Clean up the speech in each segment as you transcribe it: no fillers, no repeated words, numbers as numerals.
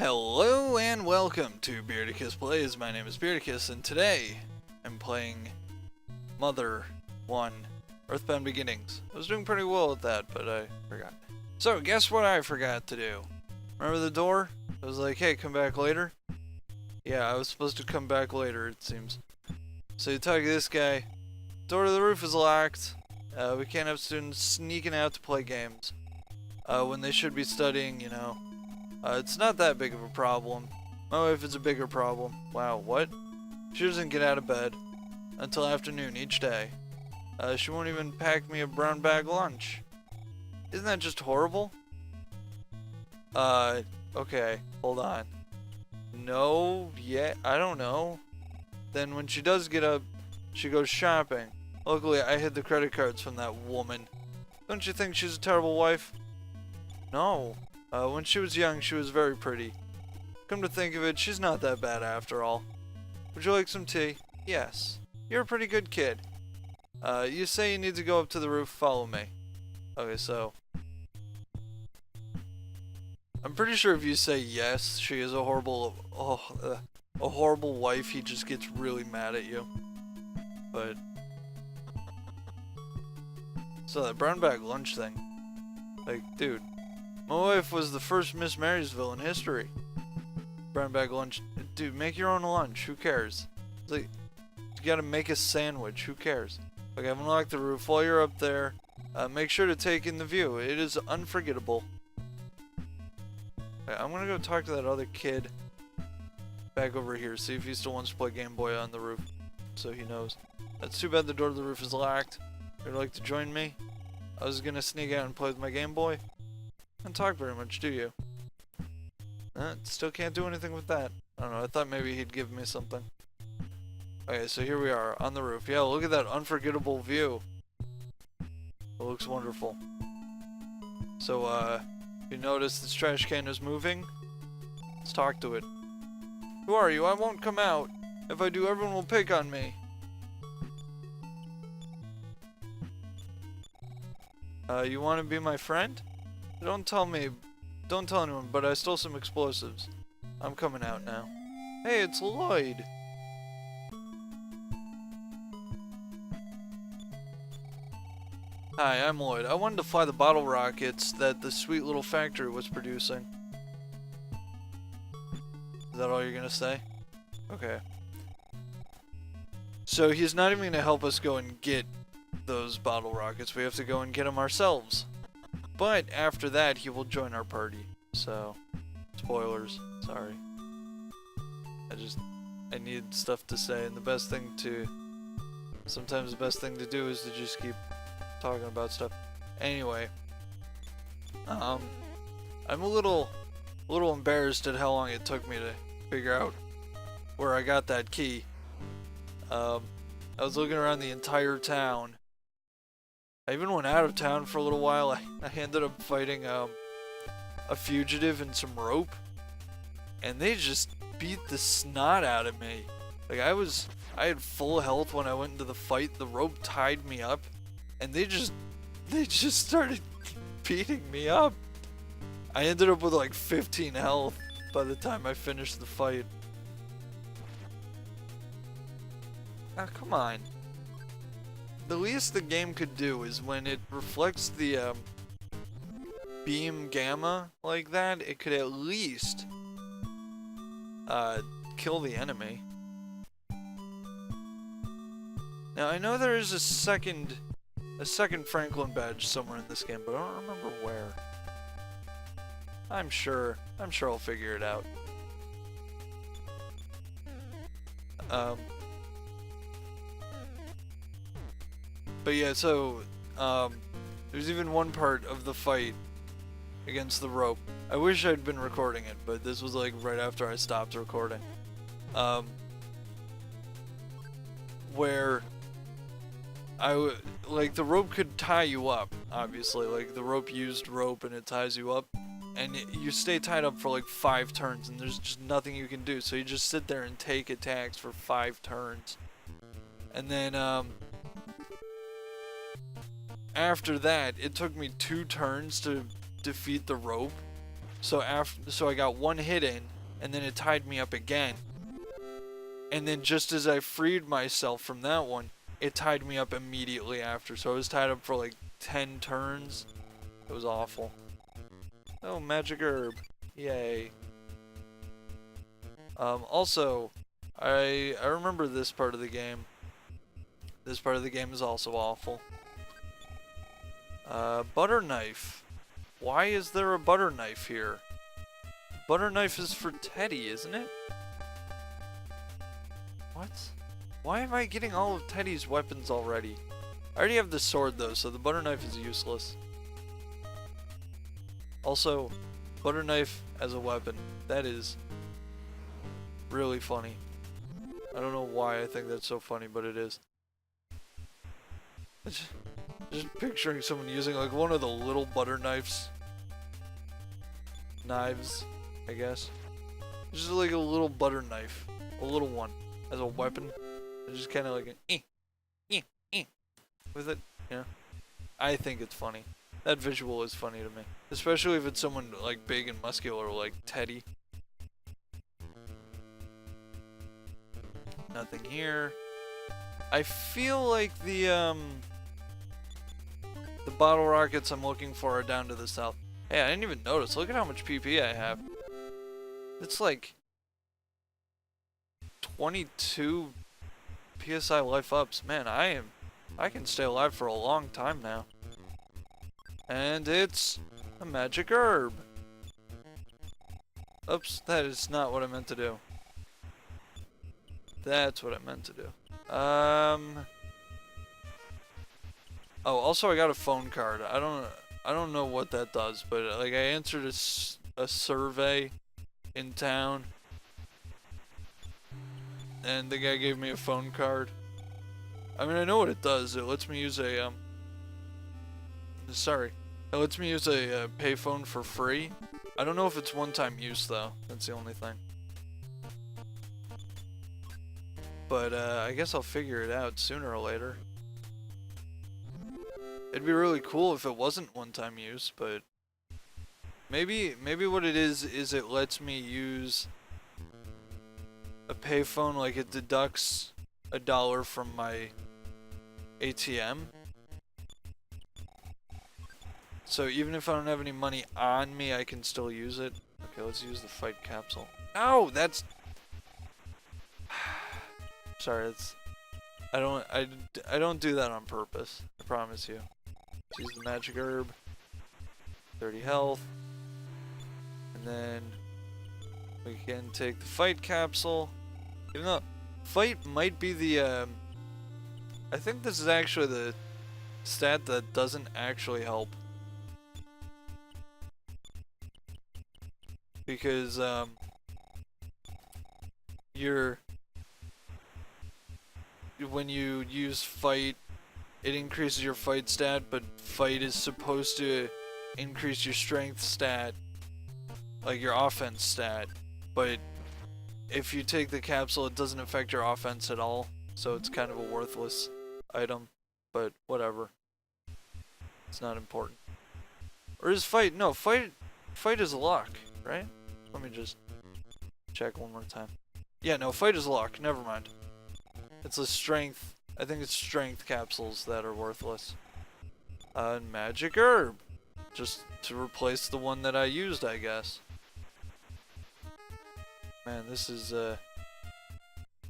Hello and welcome to Beardicus Plays. My name is Beardicus and today I'm playing Mother 1 Earthbound Beginnings. I was doing pretty well at that, but I forgot. So guess what I forgot to do? Remember the door? I was like, hey, come back later? Yeah, I was supposed to come back later, it seems. So you talk to this guy. Door to the roof is locked. We can't have students sneaking out to play games when they should be studying, you know. It's not that big of a problem. My wife is a bigger problem. Wow, what? She doesn't get out of bed until afternoon each day. She won't even pack me a brown bag lunch. Isn't that just horrible? Okay, hold on. No, yeah, I don't know. Then when she does get up, she goes shopping. Luckily, I hid the credit cards from that woman. Don't you think she's a terrible wife? No. When she was young, she was very pretty. Come to think of it, she's not that bad after all. Would you like some tea? Yes. You're a pretty good kid. You say you need to go up to the roof, follow me. Okay, so... I'm pretty sure if you say yes, she is a horrible... a horrible wife, he just gets really mad at you. But... So that brown bag lunch thing. Like, dude. My wife was the first Miss Marysville in history. Brown bag lunch. Dude, make your own lunch. Who cares? It's like, you gotta make a sandwich. Who cares? Okay, I've unlocked the roof. While you're up there, make sure to take in the view. It is unforgettable. Okay, I'm gonna go talk to that other kid back over here. See if he still wants to play Game Boy on the roof. So he knows. That's too bad the door to the roof is locked. Would you like to join me? I was gonna sneak out and play with my Game Boy. Don't talk very much, do you? Still can't do anything with that. I don't know, I thought maybe he'd give me something. Okay, so here we are, on the roof. Yeah, look at that unforgettable view. It looks wonderful. So, you notice this trash can is moving? Let's talk to it. Who are you? I won't come out. If I do, everyone will pick on me. You want to be my friend? Don't tell anyone, but I stole some explosives. I'm coming out now. Hey, it's Lloyd! Hi, I'm Lloyd. I wanted to fly the bottle rockets that the sweet little factory was producing. Is that all you're gonna say? Okay. So he's not even gonna help us go and get those bottle rockets. We have to go and get them ourselves. But after that, he will join our party. So, spoilers. Sorry. I need stuff to say, and sometimes the best thing to do is to just keep talking about stuff. Anyway, I'm a little embarrassed at how long it took me to figure out where I got that key. I was looking around the entire town. I even went out of town for a little while. I ended up fighting a fugitive and some rope, and they just beat the snot out of me. Like I had full health when I went into the fight. The rope tied me up, and they just started beating me up. I ended up with like 15 health by the time I finished the fight. Ah, come on. The least the game could do is when it reflects the beam gamma like that, it could at least kill the enemy. Now I know there is a second Franklin badge somewhere in this game, but I don't remember where. I'm sure I'll figure it out. But yeah, so, there's even one part of the fight against the rope. I wish I'd been recording it, but this was like right after I stopped recording. Where like the rope could tie you up, obviously. Like the rope used rope and it ties you up. And you stay tied up for like 5 turns and there's just nothing you can do. So you just sit there and take attacks for 5 turns. And then, after that, it took me 2 turns to defeat the rope. So I got one hit in, and then it tied me up again. And then just as I freed myself from that one, it tied me up immediately after. So I was tied up for like 10 turns. It was awful. Oh, magic herb. Yay. Also, I remember this part of the game. This part of the game is also awful. Butter knife. Why is there a butter knife here? Butter knife is for Teddy, isn't it? What? Why am I getting all of Teddy's weapons already? I already have the sword though, so the butter knife is useless. Also, butter knife as a weapon. That is really funny. I don't know why I think that's so funny, but it is. Just picturing someone using like one of the little butter knives, I guess. Just like a little butter knife, a little one, as a weapon. It's just kind of like an with it, you know. I think it's funny. That visual is funny to me, especially if it's someone like big and muscular like Teddy. Nothing here. I feel like the bottle rockets I'm looking for are down to the south. Hey, I didn't even notice. Look at how much PP I have. It's like 22 PSI life ups. Man, I can stay alive for a long time now. And it's a magic herb. Oops, that is not what I meant to do. That's what I meant to do. Oh, also I got a phone card. I don't know what that does, but like I answered a survey in town, and the guy gave me a phone card. I mean, I know what it does. It lets me use a it lets me use a payphone for free. I don't know if it's one-time use though. That's the only thing. But I guess I'll figure it out sooner or later. It'd be really cool if it wasn't one-time use, but maybe what it is it lets me use a payphone, like it deducts $1 from my ATM. So even if I don't have any money on me, I can still use it. Okay, let's use the fight capsule. Oh, that's... Sorry, it's... I don't do that on purpose. I promise you. Let's use the magic herb. 30 health. And then we can take the fight capsule. Even though fight might be the I think this is actually the stat that doesn't actually help. Because when you use fight, it increases your fight stat, but fight is supposed to increase your strength stat, like your offense stat. But if you take the capsule, it doesn't affect your offense at all, so it's kind of a worthless item. But whatever, it's not important. Or is fight? No, fight is luck, right? Let me just check one more time. Yeah, no, fight is luck. Never mind. It's a strength. I think it's strength capsules that are worthless. Magic herb. Just to replace the one that I used, I guess. Man, this is a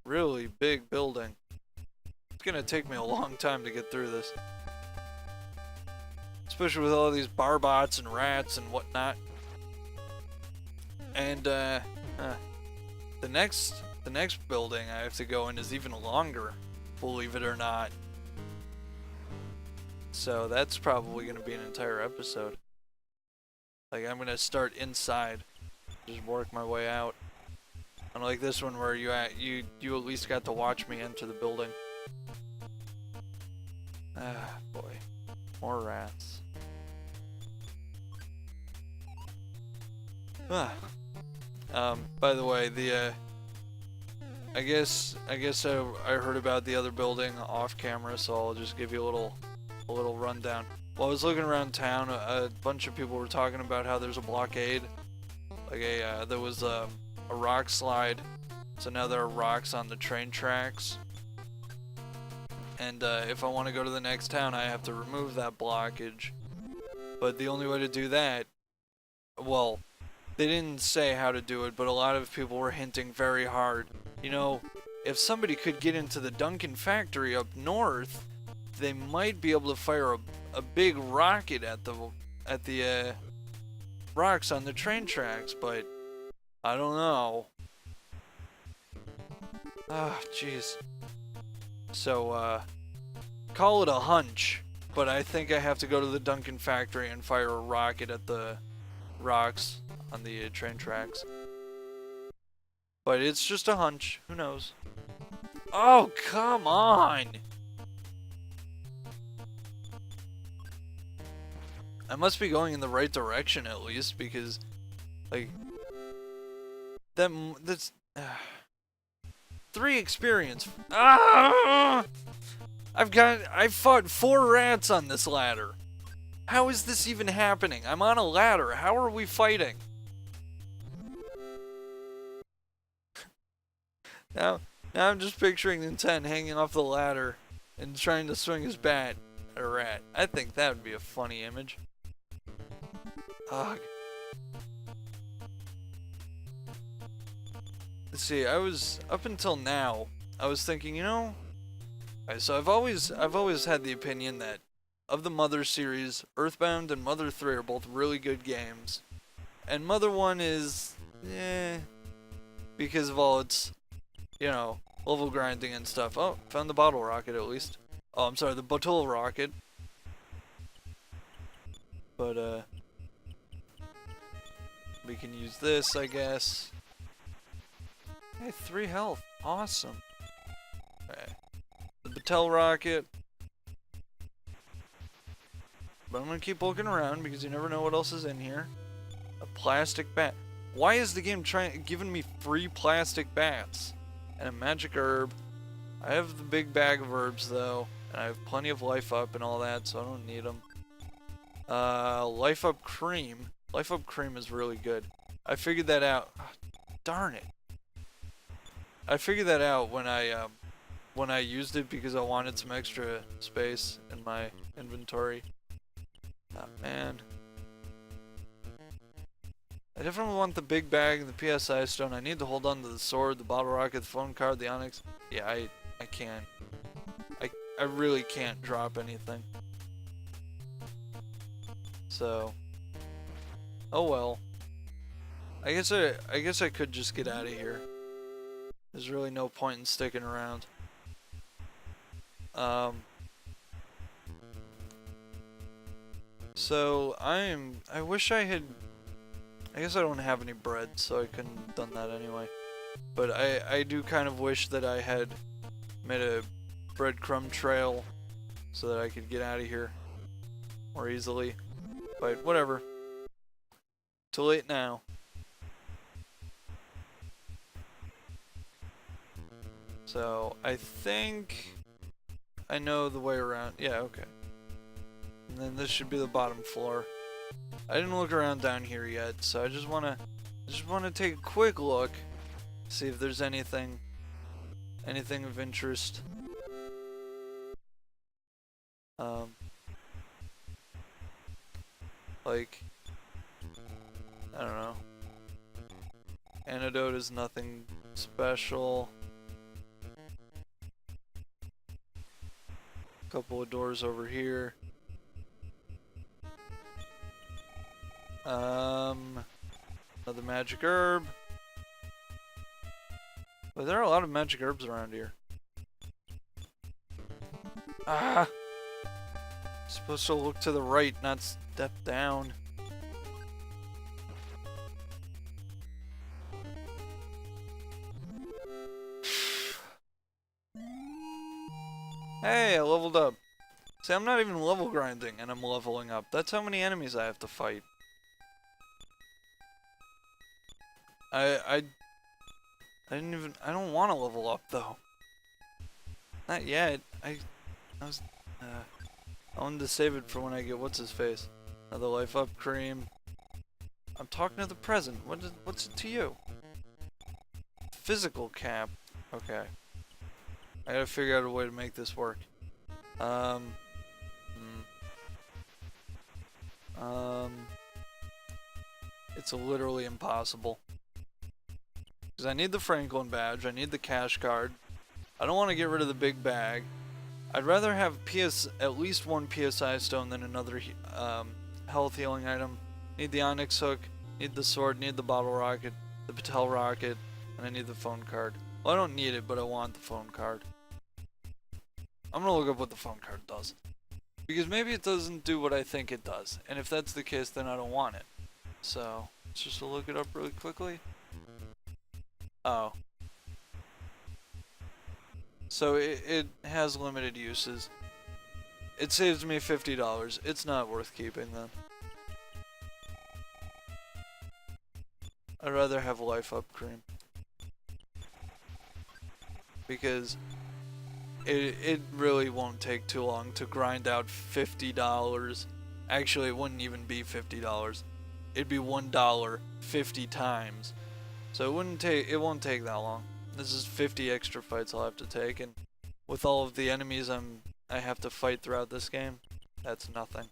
really big building. It's gonna take me a long time to get through this. Especially with all these barbots and rats and whatnot. And the next building I have to go in is even longer, believe it or not. So that's probably going to be an entire episode. Like, I'm going to start inside, just work my way out. Unlike this one where you at least got to watch me enter the building. Ah, boy. More rats. Ah. By the way, I guess I heard about the other building off camera, so I'll just give you a little rundown. While I was looking around town, a bunch of people were talking about how there's a blockade Like there was a rock slide, so now there are rocks on the train tracks. And if I want to go to the next town, I have to remove that blockage. But the only way to do that, well, they didn't say how to do it, but a lot of people were hinting very hard. You know, if somebody could get into the Duncan factory up north, they might be able to fire a big rocket at the rocks on the train tracks, but I don't know. Ah, jeez. So, call it a hunch, but I think I have to go to the Duncan factory and fire a rocket at the rocks on the train tracks. But it's just a hunch. Who knows? Oh, come on! I must be going in the right direction at least, because, like, that's 3 experience. Ah! I fought 4 rats on this ladder. How is this even happening? I'm on a ladder. How are we fighting? Now I'm just picturing Ninten hanging off the ladder and trying to swing his bat at a rat. I think that would be a funny image. Ugh. Let's see, up until now, I was thinking, you know, so I've always had the opinion that of the Mother series, Earthbound and Mother 3 are both really good games. And Mother 1 is, because of all its, you know, level grinding and stuff. Oh, found the bottle rocket at least. Oh, I'm sorry, the bottle rocket. But, we can use this, I guess. Hey, 3 health. Awesome. Okay. The Battelle rocket. But I'm gonna keep looking around because you never know what else is in here. A plastic bat. Why is the game giving me free plastic bats? And a magic herb. I have the big bag of herbs though, and I have plenty of life up and all that, so I don't need them. Life up cream. Life up cream is really good. I figured that out. Oh, darn it. I figured that out when I used it because I wanted some extra space in my inventory. Oh, man. I definitely want the big bag, the PSI stone. I need to hold on to the sword, the bottle rocket, the phone card, the onyx. Yeah, I can't. I really can't drop anything. So, oh well. I guess I could just get out of here. There's really no point in sticking around. So I wish I had. I guess I don't have any bread, so I couldn't have done that anyway. But I do kind of wish that I had made a breadcrumb trail so that I could get out of here more easily. But whatever. Too late now. So I think I know the way around. Yeah, okay. And then this should be the bottom floor. I didn't look around down here yet, so I just wanna take a quick look, see if there's anything of interest. Like, I don't know. Antidote is nothing special. Couple of doors over here. Another magic herb. But there are a lot of magic herbs around here. Ah! Supposed to look to the right, not step down. Hey, I leveled up. See, I'm not even level grinding, and I'm leveling up. That's how many enemies I have to fight. I don't want to level up though. Not yet. I wanted to save it for when I get what's his face. Another life up cream. I'm I'm talking to the present. What's it to you? Physical cap. Okay. I gotta figure out a way to make this work. It's literally impossible. Because I need the Franklin badge, I need the cash card. I don't want to get rid of the big bag. I'd rather have at least one PSI stone than another health healing item. Need the Onyx hook, need the sword, need the bottle rocket, the Patel rocket, and I need the phone card. Well, I don't need it, but I want the phone card. I'm gonna look up what the phone card does. Because maybe it doesn't do what I think it does. And if that's the case, then I don't want it. So, let's just look it up really quickly. Oh. So it has limited uses. It saves me $50. It's not worth keeping then. I'd rather have life up cream. Because it really won't take too long to grind out $50. Actually, it wouldn't even be $50. It'd be $1 50 times. So it won't take that long. This is 50 extra fights I'll have to take, and with all of the enemies I have to fight throughout this game, that's nothing.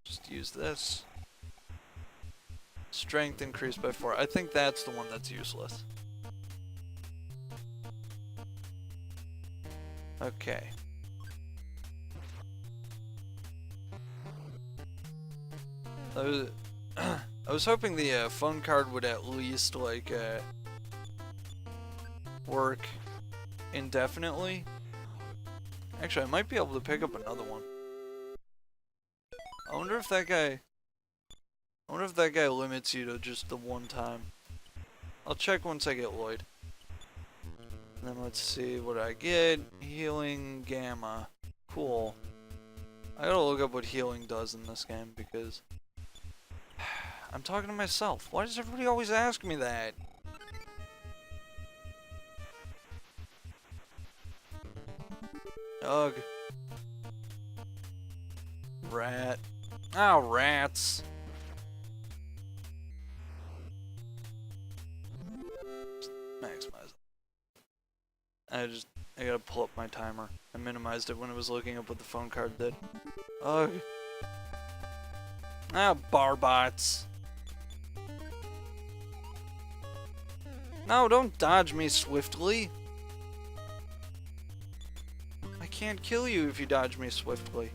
Just use this. Strength increased by 4. I think that's the one that's useless. Okay. I was hoping the phone card would at least like work indefinitely. Actually, I might be able to pick up another one. I wonder if that guy limits you to just the one time. I'll check once I get Lloyd. And then let's see what I get. Healing Gamma. Cool. I gotta look up what healing does in this game because I'm talking to myself. Why does everybody always ask me that? Ugh. Rat. Oh, rats. Maximize it. I gotta pull up my timer. I minimized it when I was looking up what the phone card did. Ugh. Ah, barbots. No, don't dodge me swiftly. I can't kill you if you dodge me swiftly.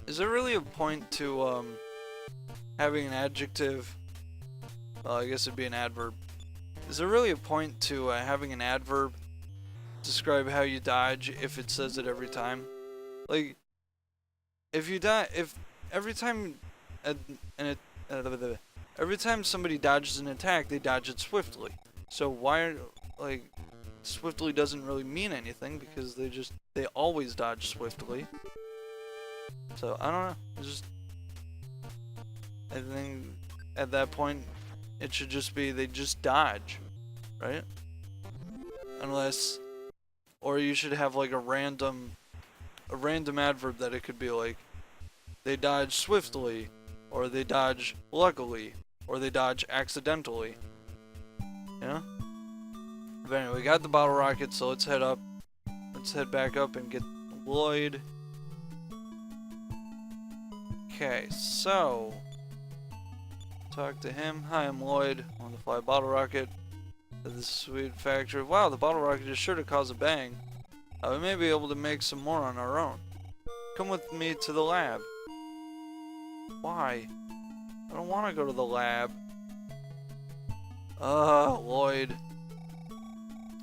Is there really a point to having an adjective? Well, I guess it'd be an adverb. Is there really a point to having an adverb describe how you dodge if it says it every time? Like, if every time every time somebody dodges an attack, they dodge it swiftly. So why, like, swiftly doesn't really mean anything because they always dodge swiftly. So I don't know. I think at that point it should just be they just dodge, right? Unless, or you should have like a random adverb that it could be like they dodge swiftly, or they dodge luckily, or they dodge accidentally. You know? But anyway, we got the bottle rocket, so let's head up. Let's head back up and get Lloyd. Okay, so talk to him. Hi, I'm Lloyd. I want to fly a bottle rocket to the sweet factory. Wow, the bottle rocket is sure to cause a bang. We may be able to make some more on our own. Come with me to the lab. Why? I don't want to go to the lab. Lloyd.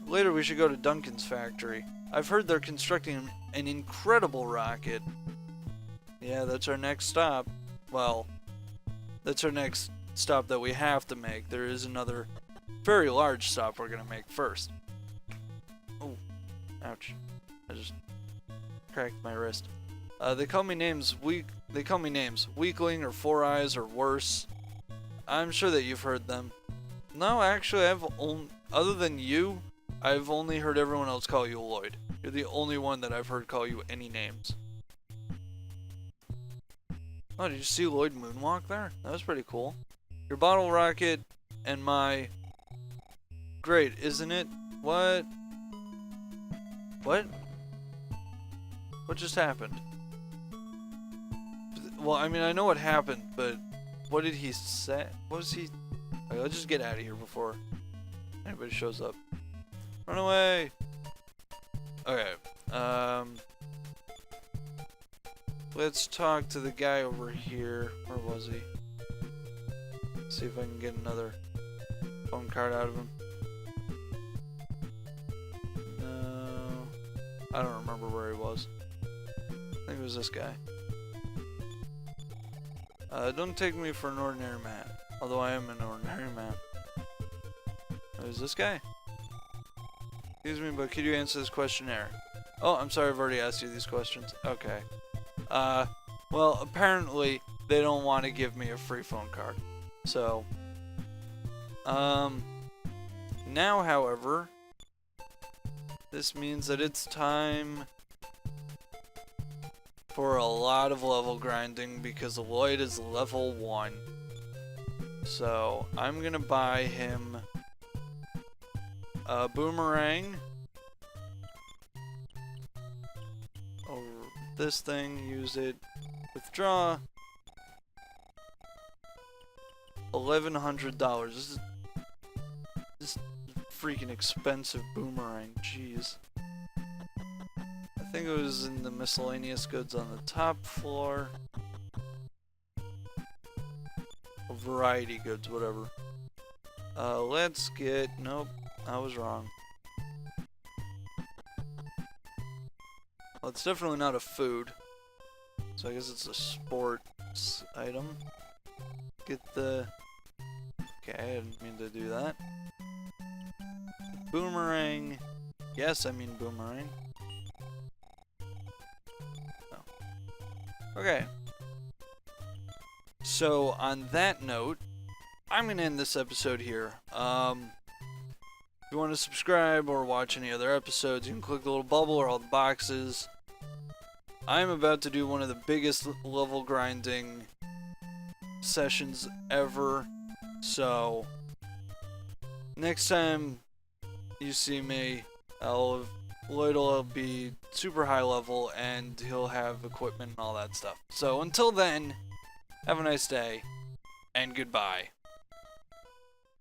Later we should go to Duncan's factory. I've heard they're constructing an incredible rocket. Yeah, that's our next stop. Well, that's our next stop that we have to make. There is another very large stop we're gonna make first. Oh, ouch. I just cracked my wrist. They call me names, Weakling or Four Eyes or worse. I'm sure that you've heard them. No, actually, other than you, I've only heard everyone else call you Lloyd. You're the only one that I've heard call you any names. Oh, did you see Lloyd moonwalk there? That was pretty cool. Your bottle rocket and my... Great, isn't it? What? What? What just happened? Well, I mean, I know what happened, but what did he say? What was he... Okay, let's just get out of here before anybody shows up. Run away! Okay, let's talk to the guy over here. Where was he? See if I can get another phone card out of him. No, I don't remember where he was. I think it was this guy. Don't take me for an ordinary man, although I am an ordinary man. Who's this guy? Excuse me, but could you answer this questionnaire? Oh, I'm sorry, I've already asked you these questions. Okay. Well, apparently they don't want to give me a free phone card. So, now, however, this means that it's time for a lot of level grinding because Lloyd is level 1. So, I'm gonna buy him a boomerang. Over this thing, use it, withdraw. $1,100. This is freaking expensive boomerang. Jeez. I think it was in the miscellaneous goods on the top floor. Or variety goods, whatever. Let's get... Nope, I was wrong. Well, it's definitely not a food. So I guess it's a sports item. Get the... Okay, I didn't mean to do that. Boomerang. Yes, I mean boomerang. Oh. Okay. So, on that note, I'm going to end this episode here. If you want to subscribe or watch any other episodes, you can click the little bubble or all the boxes. I'm about to do one of the biggest level grinding sessions ever, so next time you see me, Lloyd will be super high level and he'll have equipment and all that stuff. So until then, have a nice day and goodbye.